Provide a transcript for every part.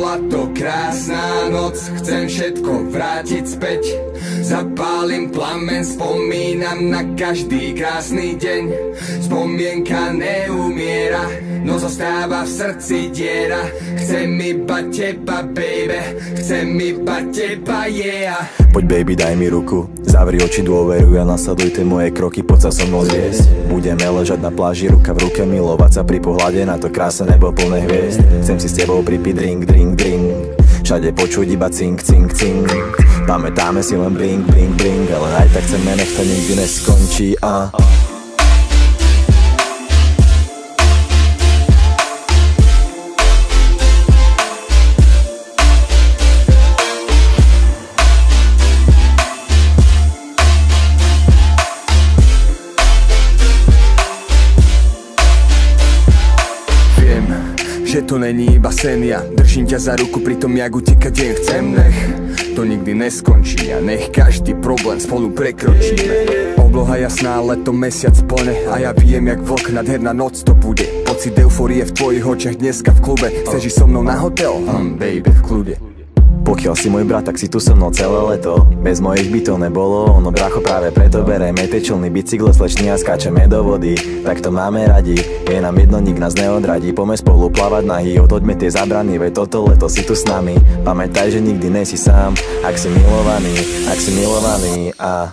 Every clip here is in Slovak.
Bola to krásna noc, chcem všetko vrátiť späť. Zapálim plamen, spomínam na každý krásny deň. Spomienka neumiera, no zostáva v srdci diera. Chcem iba teba, baby, chcem iba teba, yeah. Poď baby, daj mi ruku, zavri oči, dôveruj a nasleduj tie moje kroky, poď sa so mnou zviesť. Budeme ležať na pláži, ruka v ruke, milovať sa pri pohľade na to krásne nebo plné hviezd. Chcem si s tebou pripiť drink, drink, drink, všade počuť iba cink, cink, cink. Pamätáme si len blink, blink, blink, ale aj tak chceme, nech to nikdy neskončí a... Že to není iba sen, ja držím ťa za ruku pri tom, jak utekať deň chcem. Nech to nikdy neskončí a nech každý problém spolu prekročíme. Obloha jasná, leto, mesiac plne a ja viem, jak vlk, nádherná noc to bude. Pocit eufórie v tvojich očiach dneska v klube. Chceš ísť so mnou na hotel? Baby, v kľude. Pokiaľ si môj brat, tak si tu so mnou celé leto. Bez mojich bytov nebolo ono, bracho, práve preto bereme tečilný bicykel slečný a skáčeme do vody. Tak to máme radi, je nám jedno, nik nás neodradí. Poďme spolu plávať nahy, otoďme tie zábrany, veď toto leto si tu s nami. Pamätaj, že nikdy nesi sám, ak si milovaný a...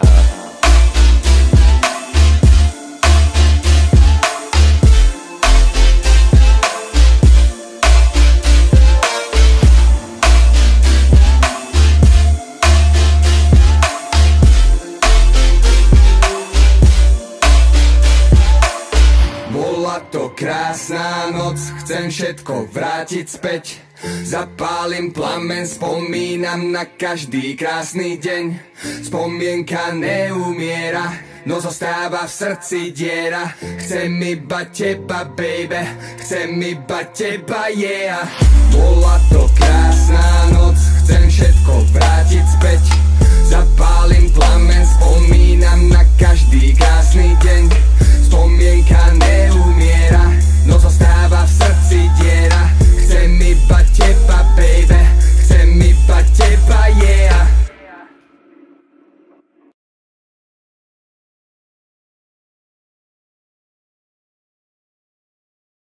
To krásna noc, chcem všetko vrátiť späť. Zapálim plamen, spomínam na každý krásny deň. Spomienka neumiera, no zostáva v srdci diera. Chcem iba teba, baby, chcem iba teba, yeah. Bola to krásna noc, chcem všetko vrátiť späť. Zapálim plamen, spomínam na každý krásny deň. Spomienka neumiera,